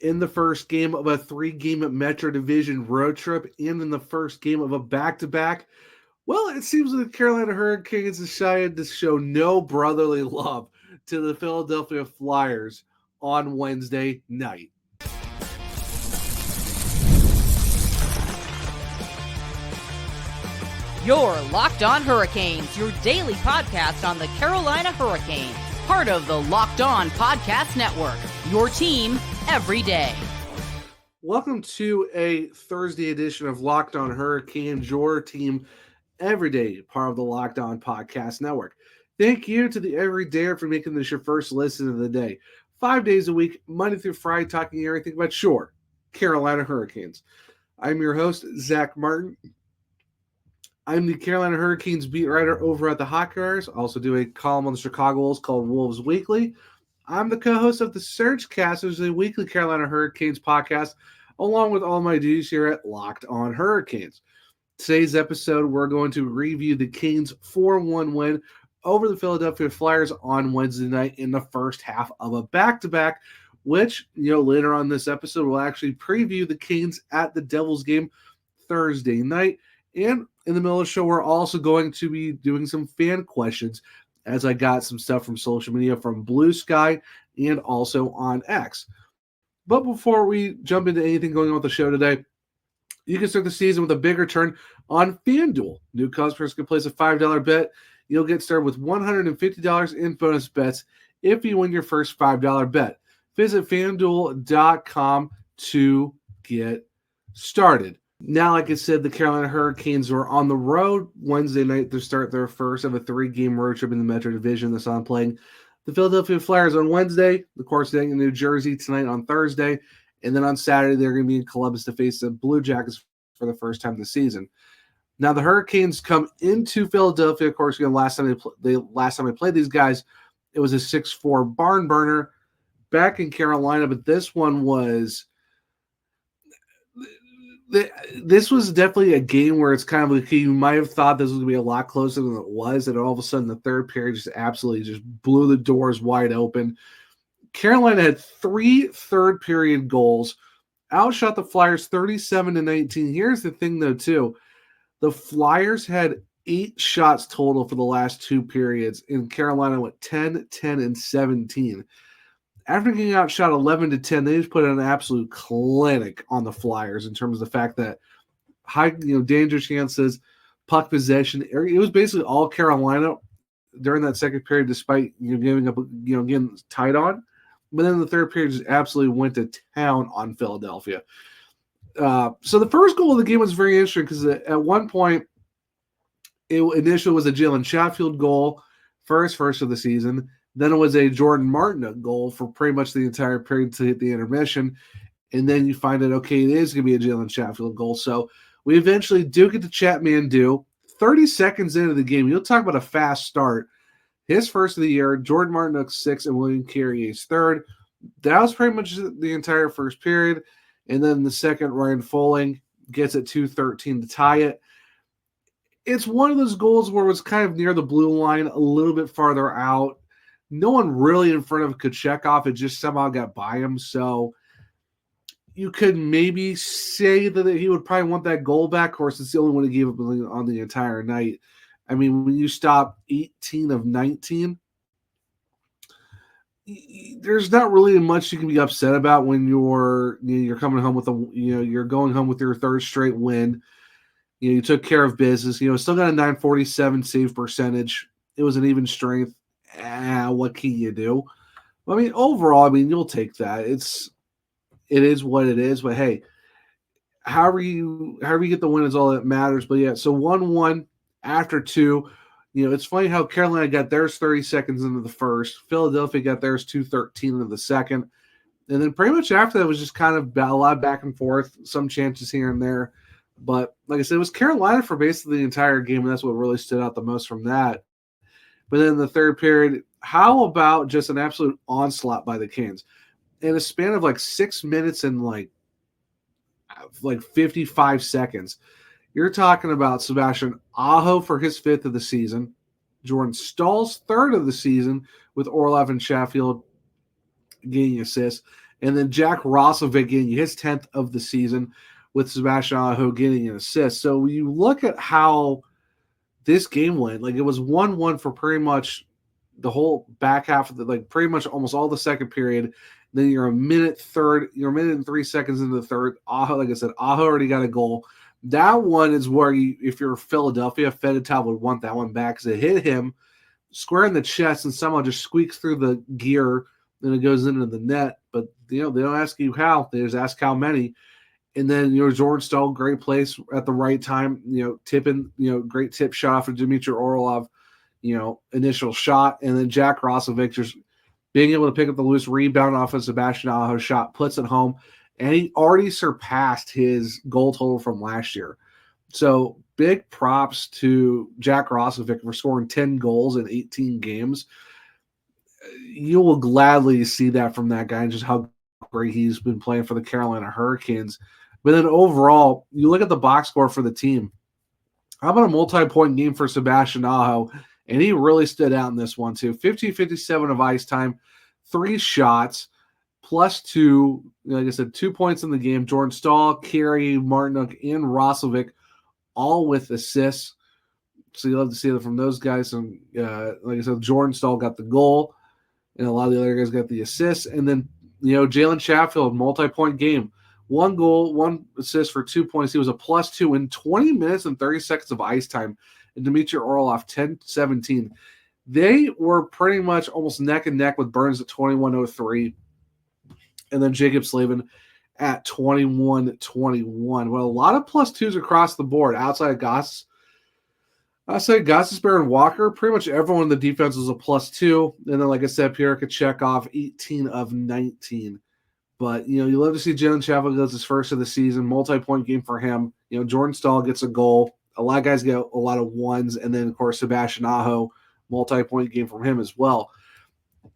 in the first game of a 3-game Metro Division road trip and in the first game of a back-to-back. Well, it seems the Carolina Hurricanes decided to show no brotherly love to the Philadephia Flyers on Wednesday night. You're Locked On Hurricanes, your daily podcast on the Carolina Hurricanes. Part of the Locked On Podcast Network, your team every day. Welcome to a Thursday edition of Locked On Hurricanes, your team every day, part of the Locked On Podcast Network. Thank you to the Everydayer for making this your first listen of the day. 5 days a week, Monday through Friday, talking everything about Carolina Hurricanes. I'm your host, Zach Martin. I'm the Carolina Hurricanes beat writer over at the Hockey Writers. I also do a column on the Chicago Wolves called Wolves Weekly. I'm the co-host of the Surgecast, which is a weekly Carolina Hurricanes podcast, along with all my duties here at Locked On Hurricanes. Today's episode, we're going to review the Canes' 4-1 win over the Philadephia Flyers on Wednesday night in the first half of a back-to-back, which, later on this episode, we'll actually preview the Canes at the Devils game Thursday night. And in the middle of the show, we're also going to be doing some fan questions, as I got some stuff from social media from Blue Sky and also on X. But before we jump into anything going on with the show today, you can start the season with a big return on FanDuel. New customers can place a $5 bet. You'll get started with $150 in bonus bets if you win your first $5 bet. Visit FanDuel.com to get started. Now, like I said, the Carolina Hurricanes were on the road Wednesday night to start their first of a 3-game road trip in the Metro Division. This on playing the Philadephia Flyers on Wednesday, of course, staying in New Jersey tonight on Thursday, and then on Saturday they're going to be in Columbus to face the Blue Jackets for the first time this season. Now, the Hurricanes come into Philadelphia. Of course, last time they played these guys, it was a 6-4 barn burner back in Carolina, but this one was. This was definitely a game where it's kind of like you might have thought this was going to be a lot closer than it was, and all of a sudden the third period just absolutely just blew the doors wide open. Carolina had 3 third-period goals, outshot the Flyers 37-19. Here's the thing, though, too. The Flyers had 8 shots total for the last 2 periods, and Carolina went 10, 10, and 17. After getting outshot 11-10, they just put an absolute clinic on the Flyers in terms of the fact that high, danger chances, puck possession. It was basically all Carolina during that second period, despite giving up, getting tied on. But then the third period just absolutely went to town on Philadelphia. So the first goal of the game was very interesting because at one point, it initially was a Jalen Chatfield goal, first of the season. Then it was a Jordan Martin goal for pretty much the entire period to hit the intermission. And then you find out, okay, it is going to be a Jalen Chatfield goal. So we eventually do get to Chatmandu. 30 seconds into the game, you'll talk about a fast start. His first of the year, Jordan Martin 6 and William Carrier's third. That was pretty much the entire first period. And then the second, Ryan Folling gets it 2:13 to tie it. It's one of those goals where it was kind of near the blue line, a little bit farther out. No one really in front of Kochetkov. It just somehow got by him. So you could maybe say that he would probably want that goal back. Of course, it's the only one he gave up on the entire night. I mean, when you stop 18 of 19, there's not really much you can be upset about when you're coming home with you're going home with your third straight win. You took care of business. Still got a .947 save percentage. It was an even strength. What can you do? I mean, overall, you'll take that. It is what it is. But hey, however you get the win is all that matters. But yeah, so 1-1 after 2. It's funny how Carolina got theirs 30 seconds into the first. Philadelphia got theirs 2:13 into the second. And then pretty much after that was just kind of a lot back and forth, some chances here and there. But like I said, it was Carolina for basically the entire game, and that's what really stood out the most from that. But then in the third period, how about just an absolute onslaught by the Canes? In a span of 6 minutes and like 55 seconds, you're talking about Sebastian Aho for his 5th of the season, Jordan Stahl's 3rd of the season with Orlov and Chatfield getting assists, And then Jack Roslovic getting his 10th of the season with Sebastian Aho getting an assist. So when you look at how this game went, like it was 1-1 for pretty much the whole back half of the, like pretty much almost all the second period. Then you're a minute and 3 seconds into the third. Aho, like I said, Aho already got a goal. That one is where if you're Philadelphia, Philadelphia would want that one back because it hit him square in the chest and somehow just squeaks through the gear and it goes into the net. But they don't ask you how; they just ask how many. And then Jordan Staal, great place at the right time. Tipping, great tip shot for Dmitry Orlov. Initial shot, and then Jack Roslovic just being able to pick up the loose rebound off of Sebastian Aho shot, puts it home, and he already surpassed his goal total from last year. So big props to Jack Roslovic for scoring 10 goals in 18 games. You will gladly see that from that guy and just how great he's been playing for the Carolina Hurricanes. But then overall, you look at the box score for the team. How about a multi-point game for Sebastian Aho? And he really stood out in this one too. 50-57 of ice time, 3 shots, +2. Like I said, 2 points in the game. Jordan Staal, Carey, Martinook, and Roslovic all with assists. So you love to see that from those guys. And like I said, Jordan Staal got the goal, and a lot of the other guys got the assists. And then Jalen Chatfield, multi-point game. 1 goal, 1 assist for 2 points. He was a +2 in 20 minutes and 30 seconds of ice time. And Dmitry Orlov, 10-17. They were pretty much almost neck and neck with Burns at 21-03. And then Jacob Slavin at 21-21. Well, a lot of +2s across the board outside of Goss. I say Gostisbehere and Walker, pretty much everyone in the defense was a +2. And then, like I said, Pierre Kachekov, 18 of 19. But, you love to see Jalen Chatfield goes his first of the season, multi-point game for him. Jordan Staal gets a goal. A lot of guys get a lot of ones. And then, of course, Sebastian Aho, multi-point game from him as well.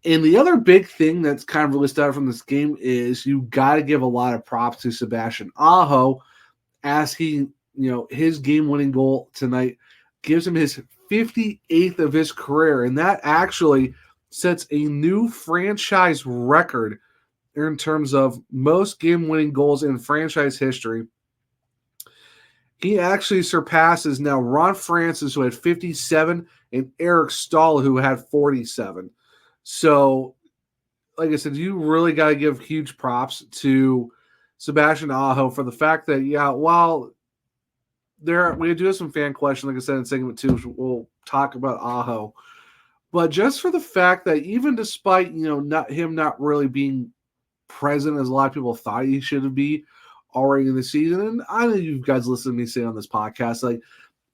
And the other big thing that's kind of really stood out from this game is you got to give a lot of props to Sebastian Aho as he, his game-winning goal tonight gives him his 58th of his career. And that actually sets a new franchise record in terms of most game-winning goals in franchise history. He actually surpasses now Ron Francis, who had 57, and Eric Staal, who had 47. So, like I said, you really got to give huge props to Sebastian Aho for the fact that, while we do have some fan questions, like I said in segment 2, we'll talk about Aho. But just for the fact that even despite, not really being present as a lot of people thought he should be already in the season, and I know you guys listen to me say on this podcast, like,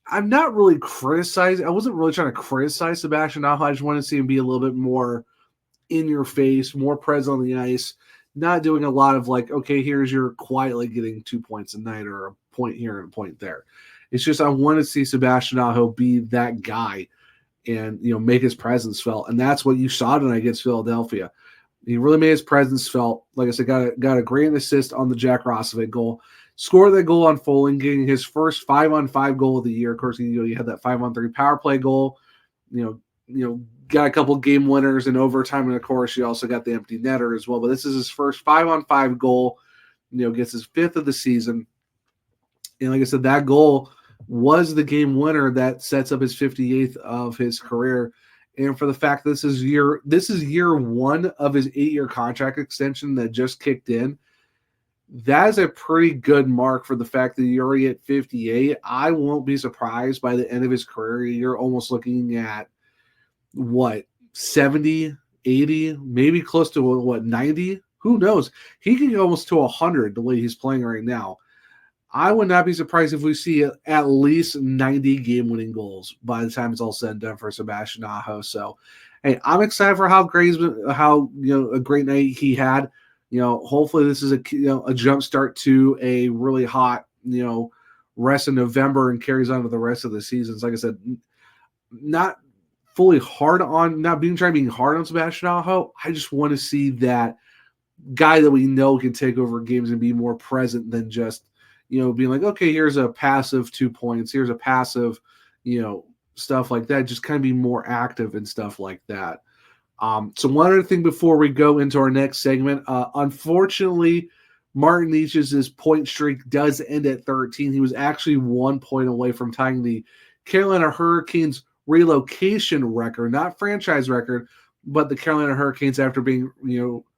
I'm not really criticizing. I wasn't really trying to criticize Sebastian Aho. I just wanted to see him be a little bit more in your face, more present on the ice, not doing a lot of like, okay, here's your quietly getting 2 points a night or a point here and a point there. It's just I want to see Sebastian Aho be that guy and make his presence felt, and that's what you saw tonight against Philadelphia. He really made his presence felt. Like I said, got a great assist on the Jack Roslovic goal. Scored that goal on Foley, getting his first 5-on-5 goal of the year. Of course, you had that 5-on-3 power play goal. Got a couple game winners in overtime, and of course, you also got the empty netter as well. But this is his first 5-on-5 goal. Gets his 5th of the season. And like I said, that goal was the game winner that sets up his 58th of his career. And for the fact that this is year 1 of his 8-year contract extension that just kicked in, that is a pretty good mark for the fact that you're already at 58. I won't be surprised by the end of his career. You're almost looking at, 70, 80, maybe close to, 90? Who knows? He can go almost to 100 the way he's playing right now. I would not be surprised if we see at least 90 game-winning goals by the time it's all said and done for Sebastian Aho. So, hey, I'm excited for how a great night he had. Hopefully this is a jump start to a really hot, rest in November and carries on to the rest of the seasons. Like I said, not being hard on Sebastian Aho. I just want to see that guy that we know can take over games and be more present than just, being like, okay, here's a passive 2 points, here's a passive, stuff like that. Just kind of be more active and stuff like that. So one other thing before we go into our next segment, unfortunately, Martin Necas's point streak does end at 13. He was actually 1 point away from tying the Carolina Hurricanes relocation record, not franchise record, but the Carolina Hurricanes after being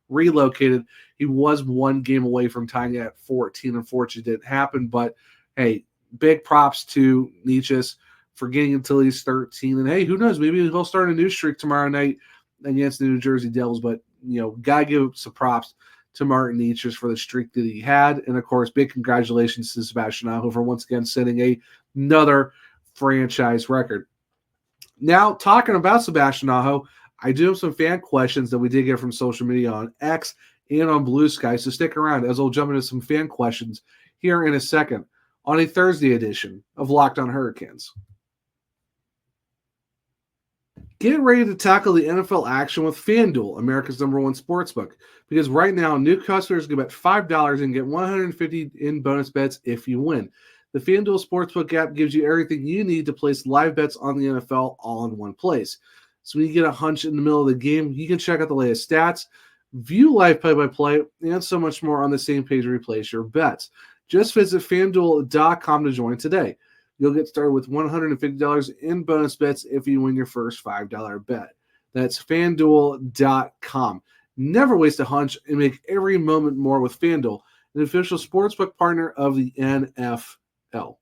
relocated. He was 1 game away from tying it at 14. Unfortunately, it didn't happen. But hey, big props to Necas for getting until he's 13. And hey, who knows? Maybe he'll start a new streak tomorrow night against the New Jersey Devils. But gotta give some props to Martin Necas for the streak that he had. And of course, big congratulations to Sebastian Aho for once again setting another franchise record. Now, talking about Sebastian Aho, I do have some fan questions that we did get from social media on X and on Blue Sky. So stick around as I'll jump into some fan questions here in a second on a Thursday edition of Locked on Hurricanes. Get ready to tackle the NFL action with FanDuel, America's #1 sportsbook. Because right now, new customers can bet $5 and get $150 in bonus bets if you win. The FanDuel Sportsbook app gives you everything you need to place live bets on the NFL all in one place. So when you get a hunch in the middle of the game, you can check out the latest stats, view live play-by-play, and so much more on the same page where you place your bets. Just visit FanDuel.com to join today. You'll get started with $150 in bonus bets if you win your first $5 bet. That's FanDuel.com. Never waste a hunch and make every moment more with FanDuel, an official sportsbook partner of the NFL.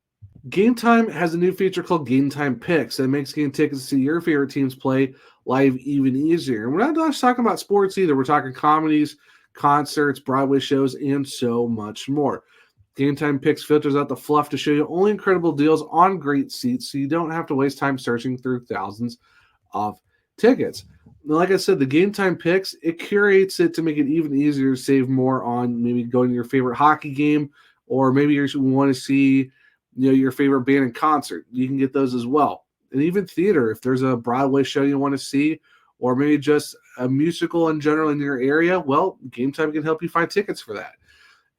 Gametime has a new feature called Gametime Picks that makes getting tickets to see your favorite teams play live even easier. And we're not just talking about sports either. We're talking comedies, concerts, Broadway shows, and so much more. Gametime Picks filters out the fluff to show you only incredible deals on great seats so you don't have to waste time searching through thousands of tickets. Now, like I said, the Gametime Picks, it curates it to make it even easier to save more on maybe going to your favorite hockey game, or maybe you want to see your favorite band in concert. You can get those as well. And even theater, if there's a Broadway show you want to see, or maybe just a musical in general in your area, well, Gametime can help you find tickets for that.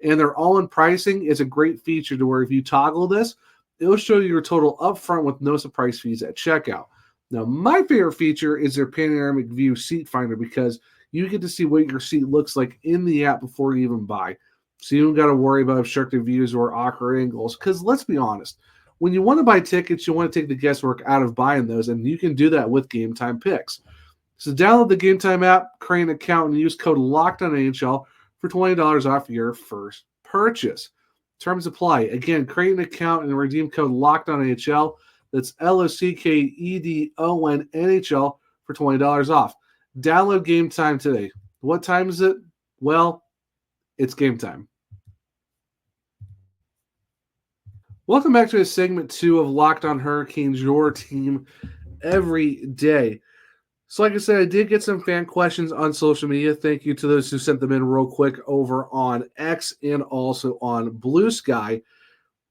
And their all-in pricing is a great feature to where if you toggle this, it'll show you your total upfront with no surprise fees at checkout. Now, my favorite feature is their panoramic view seat finder because you get to see what your seat looks like in the app before you even buy. So you don't got to worry about obstructive views or awkward angles. Because let's be honest, when you want to buy tickets, you want to take the guesswork out of buying those, and you can do that with Gametime Picks. So download the Gametime app, create an account, and use code LOCKEDONNHL for $20 off your first purchase. Terms apply. Again, create an account and redeem code LOCKEDONNHL. That's LOCKEDONNHL for $20 off. Download Gametime today. What time is it? Well, it's game time. Welcome back to segment 2 of Locked on Hurricanes, your team every day. So like I said, I did get some fan questions on social media. Thank you to those who sent them in real quick over on X and also on Blue Sky.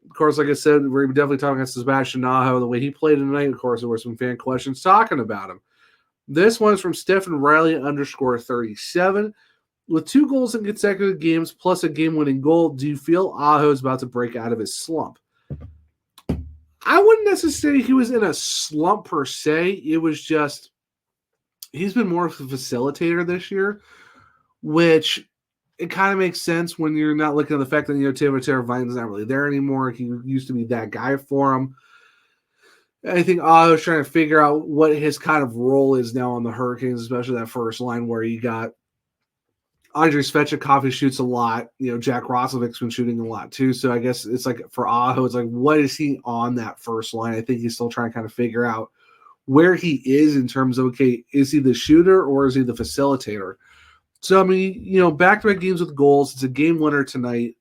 Of course, like I said, we're definitely talking about Sebastian Aho, the way he played tonight. Of course, there were some fan questions talking about him. This one is from Stephen Riley _37. With 2 goals in consecutive games plus a game-winning goal, do you feel Aho is about to break out of his slump? I wouldn't necessarily say he was in a slump per se. It was just he's been more of a facilitator this year, which it kind of makes sense when you're not looking at the fact that Teuvo Teravainen's not really there anymore. He used to be that guy for him. I think Aho's trying to figure out what his kind of role is now on the Hurricanes, especially that first line where you got Andrei Svechnikov, who shoots a lot. Jack Roslovic's been shooting a lot too. So I guess it's like for Aho, it's like, what is he on that first line? I think he's still trying to kind of figure out where he is in terms of, okay, is he the shooter or is he the facilitator? So, I mean, back-to-back games with goals. It's a game winner tonight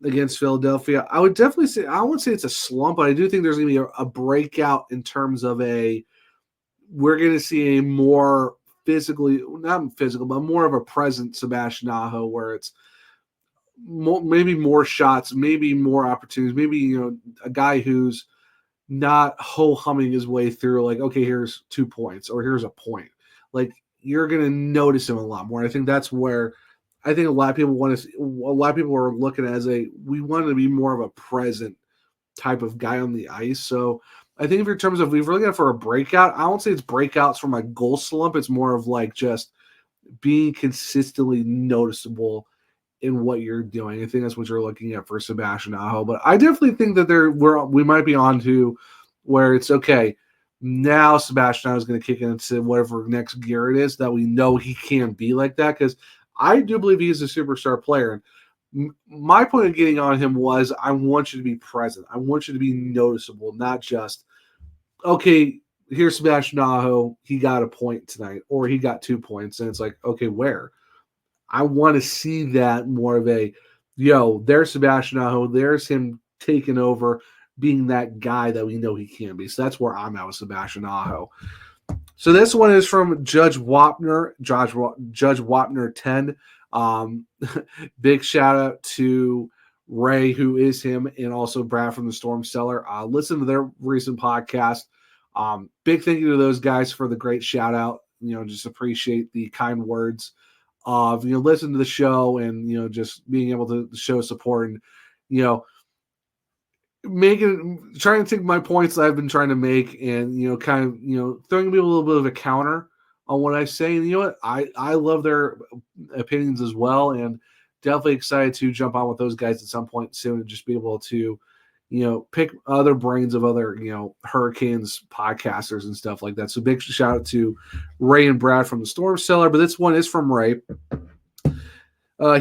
against Philadelphia. I would definitely say, I wouldn't say it's a slump, but I do think there's going to be a breakout in terms of we're going to see a more not physical, but more of a present Sebastian Aho where it's maybe more shots, maybe more opportunities, maybe, a guy who's not ho-humming his way through like, okay, here's 2 points or here's a point. Like, you're going to notice him a lot more. And I think that's where I think a lot of people are looking at we want to be more of a present type of guy on the ice. So I think in terms of we've really got for a breakout, I won't say it's breakouts from a goal slump. It's more of like just being consistently noticeable in what you're doing. I think that's what you're looking at for Sebastian Aho. But I definitely think that we might be on to where it's okay. Now Sebastian Aho is going to kick into whatever next gear it is that we know he can be like that, because I do believe he is a superstar player. My point of getting on him was I want you to be present. I want you to be noticeable, not just, okay, here's Sebastian Aho. He got a point tonight, or he got 2 points. And it's like, okay, where? I want to see that more of a, there's Sebastian Aho. There's him taking over, being that guy that we know he can be. So that's where I'm at with Sebastian Aho. So this one is from Judge Wapner, Judge Wapner 10. Big shout out to Ray, who is him, and also Brad from the Storm Cellar. Listen to their recent podcast. Big thank you to those guys for the great shout out. Just appreciate the kind words of, listen to the show and, just being able to show support and, trying to take my points that I've been trying to make and, kind of, throwing me a little bit of a counter on what I say. And you know what? I love their opinions as well, and definitely excited to jump on with those guys at some point soon and just be able to, pick other brains of other, Hurricanes podcasters and stuff like that. So big shout out to Ray and Brad from the Storm Cellar. But this one is from Ray.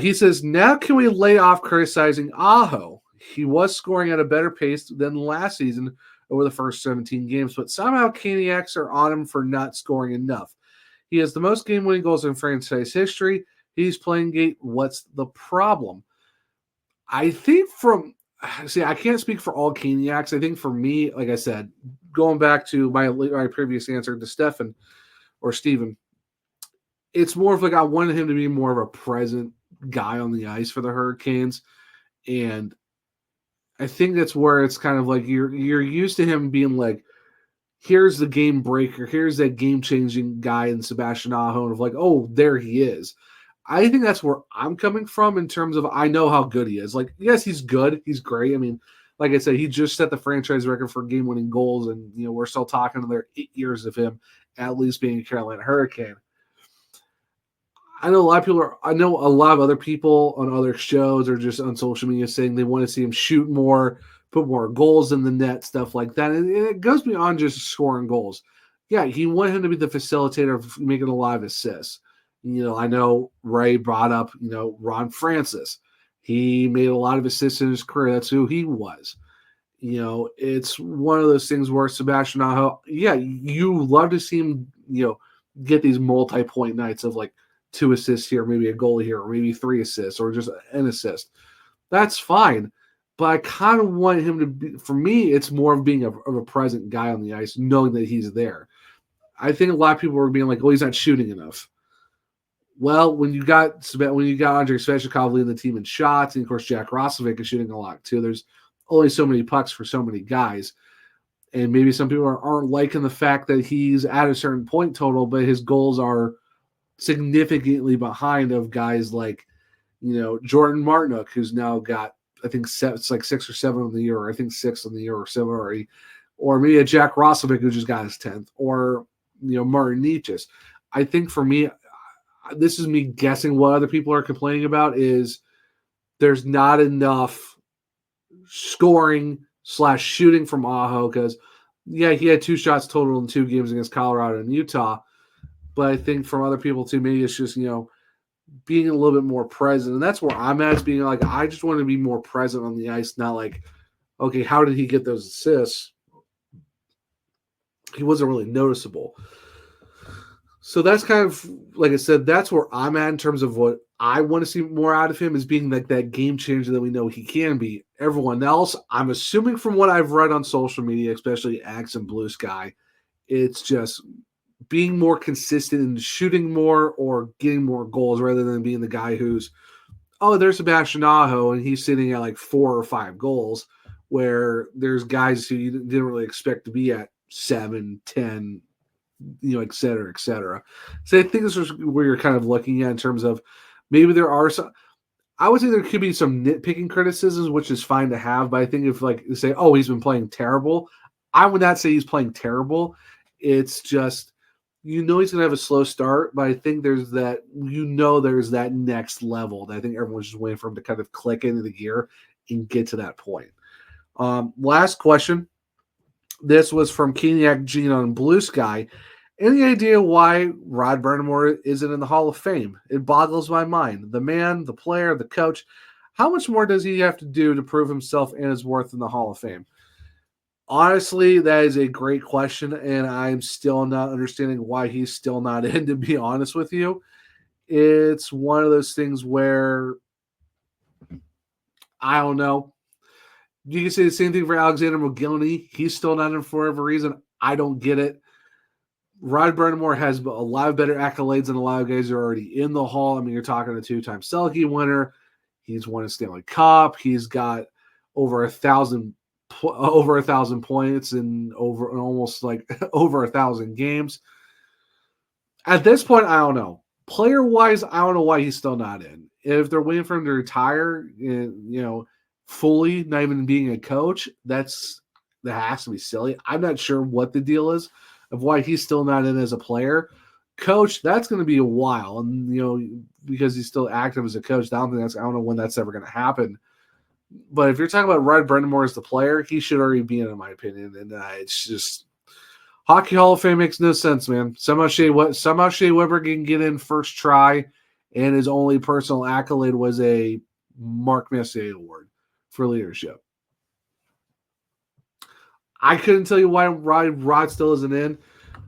He says, now can we lay off criticizing Aho? He was scoring at a better pace than last season over the first 17 games, but somehow Caniacs are on him for not scoring enough. He has the most game-winning goals in franchise history. He's playing great. What's the problem? I think I can't speak for all Caniacs. I think for me, like I said, going back to my previous answer to Stephen, it's more of like I wanted him to be more of a present guy on the ice for the Hurricanes. And I think that's where it's kind of like you're used to him being like, here's the game breaker, here's that game-changing guy in Sebastian Aho, and of like, oh, there he is. I think that's where I'm coming from in terms of I know how good he is. Like, yes, he's good. He's great. I mean, like I said, he just set the franchise record for game-winning goals, and, we're still talking another 8 years of him at least being a Carolina Hurricane. I know a lot of other people on other shows or just on social media saying they want to see him shoot more, put more goals in the net, stuff like that. And it goes beyond just scoring goals. Yeah, he wanted him to be the facilitator of making a lot of assists. I know Ray brought up, Ron Francis. He made a lot of assists in his career. That's who he was. It's one of those things where Sebastian Aho, yeah, you love to see him, get these multi-point nights of like 2 assists here, maybe a goal here, or maybe 3 assists, or just an assist. That's fine. But I kind of want him to be, for me, it's more of being of a present guy on the ice, knowing that he's there. I think a lot of people are being like, oh, he's not shooting enough. Well, when you got Andrei Svechnikov leading the team in shots, and of course Jack Roslovic is shooting a lot too, there's only so many pucks for so many guys. And maybe some people aren't liking the fact that he's at a certain point total, but his goals are significantly behind of guys like, Jordan Martinook, who's now got, I think it's like 6 or 7 on the year, or I think 6 on the year, or 7 or 8, or maybe a Jack Roslovic who just got his 10th, or, Martin Nietzsche's. I think for me, this is me guessing what other people are complaining about is there's not enough scoring / shooting from Aho because, yeah, he had 2 shots total in 2 games against Colorado and Utah. But I think from other people too, maybe it's just, being a little bit more present. And that's where I'm at, is being like, I just want to be more present on the ice, not like, okay, how did he get those assists? He wasn't really noticeable. So that's kind of, like I said, that's where I'm at in terms of what I want to see more out of him, is being like that game changer that we know he can be. Everyone else, I'm assuming from what I've read on social media, especially X and Blue Sky, it's just being more consistent in shooting more or getting more goals rather than being the guy who's, oh, there's Sebastian Aho and he's sitting at like 4 or 5 goals, where there's guys who you didn't really expect to be at 7, 10, et cetera, et cetera. So I think this is where you're kind of looking at in terms of maybe there are some, I would say there could be some nitpicking criticisms, which is fine to have, but I think if like say, oh, he's been playing terrible, I would not say he's playing terrible. It's just, he's going to have a slow start, but I think there's that next level that I think everyone's just waiting for him to kind of click into the gear and get to that point. Last question. This was from Keniac Gene on Blue Sky. Any idea why Rod Brind'Amour isn't in the Hall of Fame? It boggles my mind. The man, the player, the coach. How much more does he have to do to prove himself and his worth in the Hall of Fame? Honestly, that is a great question, and I'm still not understanding why he's still not in, to be honest with you. It's one of those things where, I don't know. You can say the same thing for Alexander McGillney. He's still not in for whatever reason. I don't get it. Rod Brind'Amour has a lot of better accolades than a lot of guys who are already in the Hall. I mean, you're talking a two-time Selke winner. He's won a Stanley Cup. He's got over 1,000 points and almost like over 1,000 games. At this point, I don't know. Player-wise, I don't know why he's still not in. If they're waiting for him to retire, fully, not even being a coach, that has to be silly. I'm not sure what the deal is of why he's still not in as a player. Coach, that's going to be a while, and because he's still active as a coach, I don't know when that's ever going to happen. But if you're talking about Rod Brind'Amour as the player, he should already be in my opinion. And it's just Hockey Hall of Fame makes no sense, man. Somehow Shea Weber can get in first try, and his only personal accolade was a Mark Messier Award for leadership. I couldn't tell you why Rod still isn't in.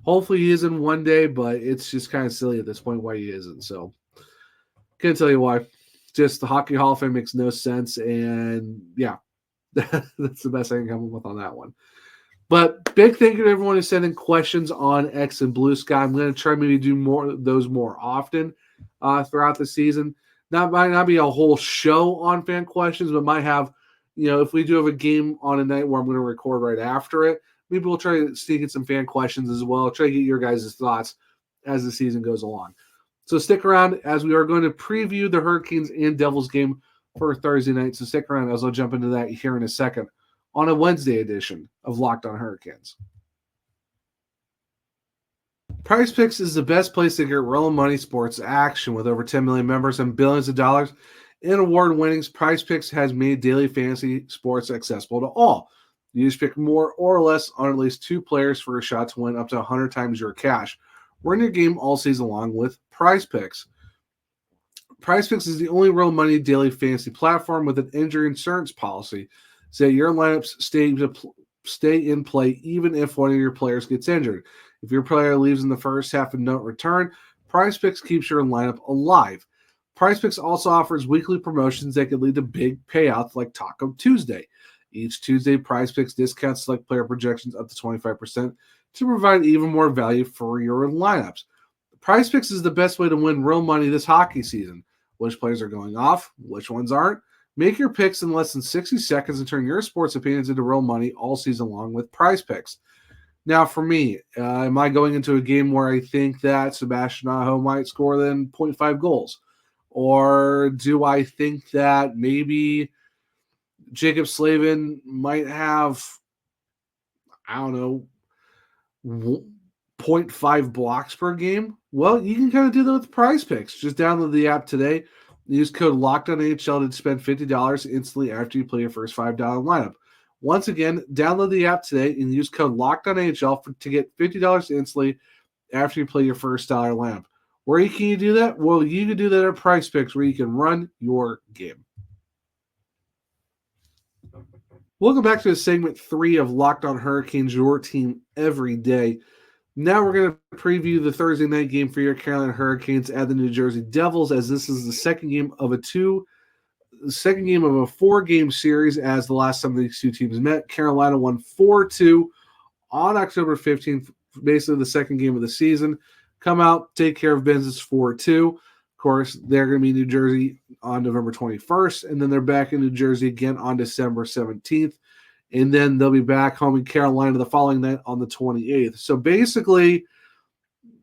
Hopefully he is in one day, but it's just kind of silly at this point why he isn't. So can't tell you why. Just the Hockey Hall of Fame makes no sense, and yeah, that's the best I can come up with on that one. But big thank you to everyone who's sending questions on X and Blue Sky. I'm going to try maybe do those more often throughout the season. Might not be a whole show on fan questions, but might have, if we do have a game on a night where I'm going to record right after it, maybe we'll try to sneak in some fan questions as well. Try to get your guys' thoughts as the season goes along. So stick around as we are going to preview the Hurricanes and Devils game for Thursday night. So stick around as I'll jump into that here in a second on a Wednesday edition of Locked on Hurricanes. PrizePicks is the best place to get real money sports action. With over 10 million members and billions of dollars in award winnings, PrizePicks has made daily fantasy sports accessible to all. You just pick more or less on at least two players for a shot to win up to 100 times your cash. Run your game all season long with PrizePicks. PrizePicks is the only real money daily fantasy platform with an injury insurance policy, so that your lineups stay in play even if one of your players gets injured. If your player leaves in the first half and don't return, PrizePicks keeps your lineup alive. PrizePicks also offers weekly promotions that can lead to big payouts like Taco Tuesday. Each Tuesday, PrizePicks discounts select player projections up to 25% to provide even more value for your lineups. PrizePicks is the best way to win real money this hockey season. Which players are going off? Which ones aren't? Make your picks in less than 60 seconds and turn your sports opinions into real money all season long with PrizePicks. Now, for me, am I going into a game where I think that Sebastian Aho might score then 0.5 goals? Or do I think that maybe Jacob Slavin might have, 0.5 blocks per game? Well, you can kind of do that with PrizePicks. Just download the app today. Use code LOCKEDONAHL to spend $50 instantly after you play your first $5 lineup. Once again, download the app today and use code LOCKEDONAHL to get $50 instantly after you play your first dollar lineup. Where can you do that? Well, you can do that at PrizePicks, where you can run your game. Welcome back to segment 3 of Locked on Hurricanes, your team every day. Now we're going to preview the Thursday night game for your Carolina Hurricanes at the New Jersey Devils, as this is the second game of a 4-game series. As the last time these two teams met, Carolina won 4-2 on October 15th, basically the second game of the season. Come out, take care of business 4-2. Of course, they're going to be in New Jersey on November 21st, and then they're back in New Jersey again on December 17th. And then they'll be back home in Carolina the following night on the 28th. So basically,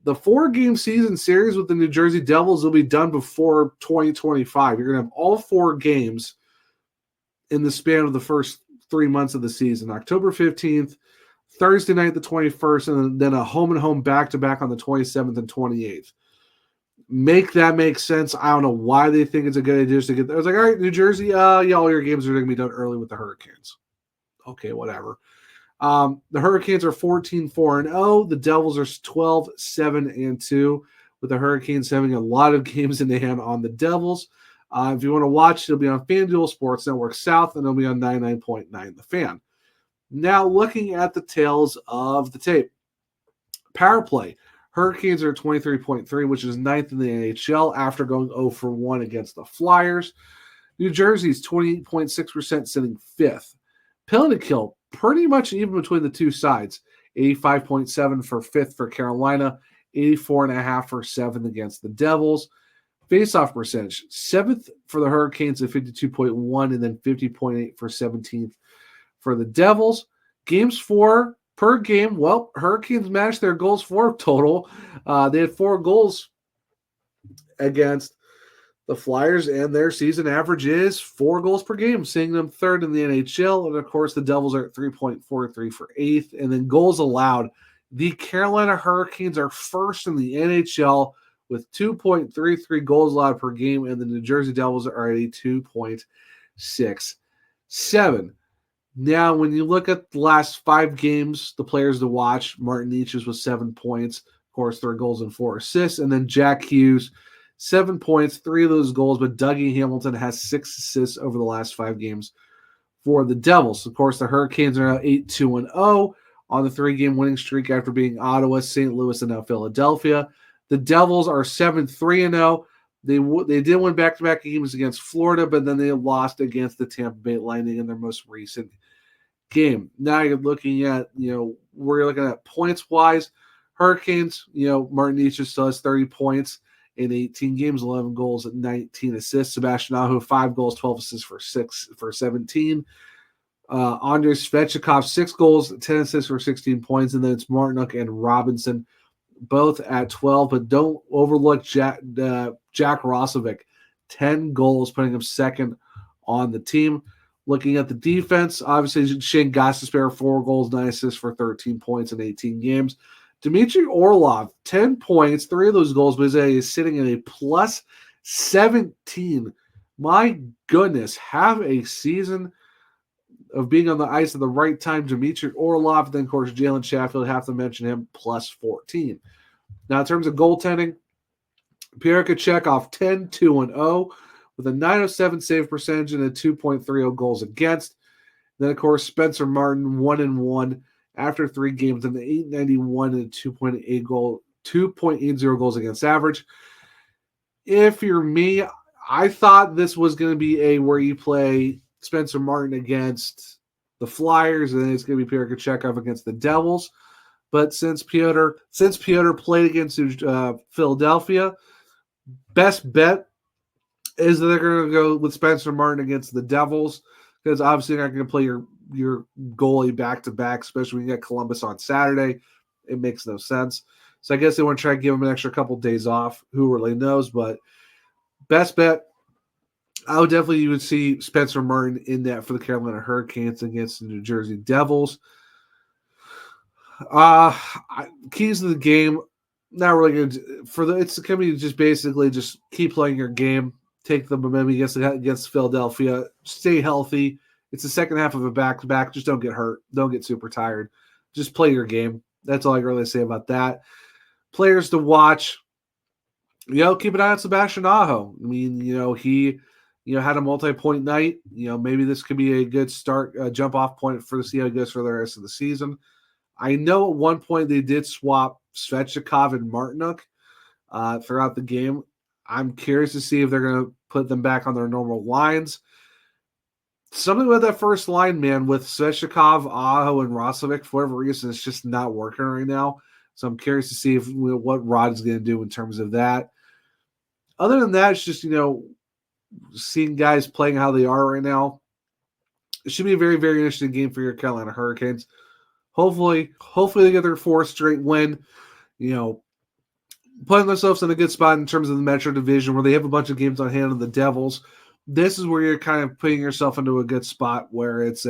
the 4-game season series with the New Jersey Devils will be done before 2025. You're going to have all 4 games in the span of the first 3 months of the season, October 15th Thursday night, the 21st, and then a home-and-home back-to-back on the 27th and 28th. Make that make sense. I don't know why they think it's a good idea to get there. I was like, all right, New Jersey, yeah, all your games are going to be done early with the Hurricanes. Okay, whatever. The Hurricanes are 14-4-0. The Devils are 12-7-2, with the Hurricanes having a lot of games in hand on the Devils. If you want to watch, it'll be on FanDuel Sports Network South, and it'll be on 99.9 The Fan. Now, looking at the tails of the tape. Power play. Hurricanes are 23.3, which is ninth in the NHL after going 0-for-1 against the Flyers. New Jersey's 28.6%, sitting fifth. Penalty kill, pretty much even between the two sides. 85.7 for fifth for Carolina, 84.5 for seventh against the Devils. Face-off percentage, seventh for the Hurricanes at 52.1, and then 50.8 for 17th for the Devils. Games for per game, well, Hurricanes matched their goals for total. They had 4 goals against the Flyers, and their season average is 4 goals per game, seeing them third in the NHL. And, of course, the Devils are at 3.43 for eighth. And then goals allowed. The Carolina Hurricanes are first in the NHL with 2.33 goals allowed per game, and the New Jersey Devils are at a 2.67. Now, when you look at the last 5 games, the players to watch, Martin Necas with 7 points, of course, 3 goals and 4 assists, and then Jack Hughes, 7 points, 3 of those goals, but Dougie Hamilton has 6 assists over the last 5 games for the Devils. Of course, the Hurricanes are now 8-2-0 on the 3-game winning streak after beating Ottawa, St. Louis, and now Philadelphia. The Devils are 7-3-0. They did win back-to-back games against Florida, but then they lost against the Tampa Bay Lightning in their most recent game. Now you're looking at, we're looking at points-wise. Hurricanes, Martin Necas still has 30 points in 18 games, 11 goals, and 19 assists. Sebastian Aho, 5 goals, 12 assists for 17. Andrei Svechnikov, 6 goals, 10 assists for 16 points, and then it's Martinook and Robinson, both at 12, but don't overlook Jack Roslovic, 10 goals, putting him second on the team. Looking at the defense, obviously Shane Gostisbehere, 4 goals, 9 assists for 13 points in 18 games. Dmitry Orlov, 10 points, 3 of those goals, but he's sitting at a plus 17. My goodness, have a season of being on the ice at the right time. Dmitry Orlov, then of course Jalen Chatfield, have to mention him, plus 14. Now in terms of goaltending, Pierre Kachekov, 10-2-0 with a .907 save percentage and a 2.30 goals against. Then of course Spencer Martin, 1-1 after 3 games, and the .891 and 2.80 goals against average. If you're me, I thought this was going to be where you play Spencer Martin against the Flyers, and then it's going to be Pierre Kachekov against the Devils. But since Piotr played against Philadelphia, best bet is that they're going to go with Spencer Martin against the Devils, because obviously they're not going to play your goalie back-to-back, especially when you get Columbus on Saturday. It makes no sense. So I guess they want to try to give him an extra couple days off. Who really knows? But best bet, I would definitely see Spencer Martin in that for the Carolina Hurricanes against the New Jersey Devils. Keys to the game, not really good. It's going to be just basically just keep playing your game, take the momentum against Philadelphia, stay healthy. It's the second half of a back-to-back. Just don't get hurt. Don't get super tired. Just play your game. That's all I can really say about that. Players to watch, keep an eye on Sebastian Aho. I mean, he had a multi-point night. Maybe this could be a good start, jump-off point for the see how it goes for the rest of the season. I know at one point they did swap Svechnikov and Martinook throughout the game. I'm curious to see if they're going to put them back on their normal lines. Something with that first line, man, with Svechnikov, Aho, and Roslovic, for whatever reason, it's just not working right now. So I'm curious to see what Rod is going to do in terms of that. Other than that, it's just, seeing guys playing how they are right now. It should be a very, very interesting game for your Carolina Hurricanes. Hopefully they get their 4th straight win, putting themselves in a good spot in terms of the Metro Division where they have a bunch of games on hand on the Devils. This is where you're kind of putting yourself into a good spot where it's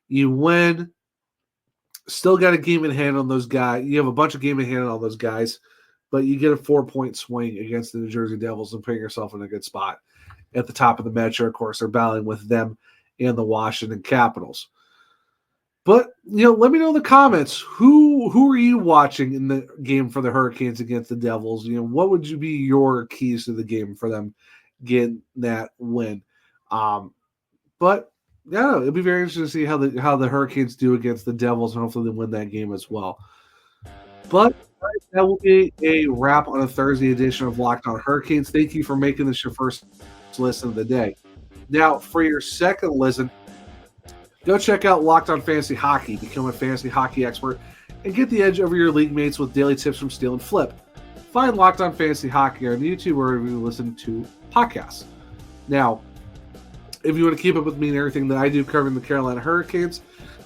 you win, Still got a game in hand on those guys. You have a bunch of game in hand on those guys, but you get a 4-point swing against the New Jersey Devils and putting yourself in a good spot at the top of the Metro. Of course, they're battling with them and the Washington Capitals. But, let me know in the comments, who are you watching in the game for the Hurricanes against the Devils? What would you be your keys to the game for them getting that win? But yeah, it'll be very interesting to see how the Hurricanes do against the Devils, and hopefully they win that game as well. But that will be a wrap on a Thursday edition of Locked On Hurricanes. Thank you for making this your first listen of the day. Now, for your second listen, go check out Locked On Fantasy Hockey. Become a fantasy hockey expert and get the edge over your league mates with daily tips from Steal and Flip. Find Locked On Fantasy Hockey on YouTube or wherever you listen to podcasts. Now, if you want to keep up with me and everything that I do covering the Carolina Hurricanes,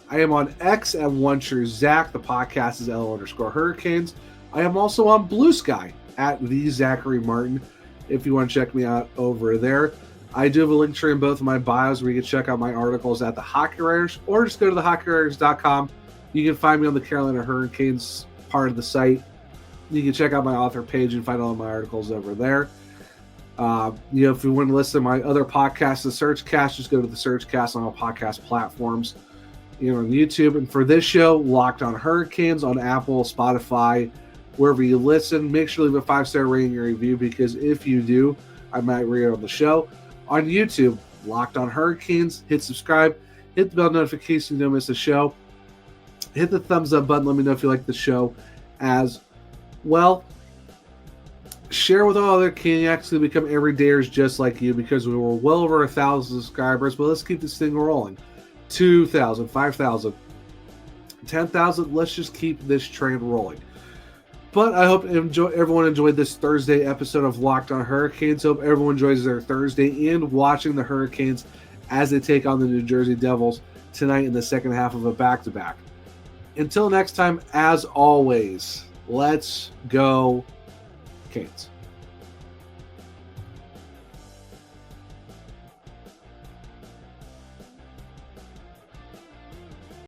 I am on X at OneSureZach. The podcast is L_Hurricanes. I am also on Blue Sky at the Zachary Martin. If you want to check me out over there, I do have a link tree in both of my bios where you can check out my articles at the Hockey Writers, or just go to thehockeywriters.com. You can find me on the Carolina Hurricanes part of the site. You can check out my author page and find all of my articles over there. If you want to listen to my other podcasts, the Surgecast, just go to the Surgecast on all podcast platforms, on YouTube. And for this show, Locked On Hurricanes on Apple, Spotify, wherever you listen, make sure to leave a 5-star rating and review, because if you do, I might read it on the show. On YouTube, Locked On Hurricanes, hit subscribe, hit the bell notification so you don't miss a show. Hit the thumbs up button, let me know if you like the show as well. Share with all other Caniacs who become everydayers just like you, because we were well over 1,000 subscribers, but let's keep this thing rolling. 2,000, 5,000, 10,000, let's just keep this train rolling. But I hope everyone enjoyed this Thursday episode of Locked On Hurricanes. Hope everyone enjoys their Thursday and watching the Hurricanes as they take on the New Jersey Devils tonight in the second half of a back-to-back. Until next time, as always, let's go Canes.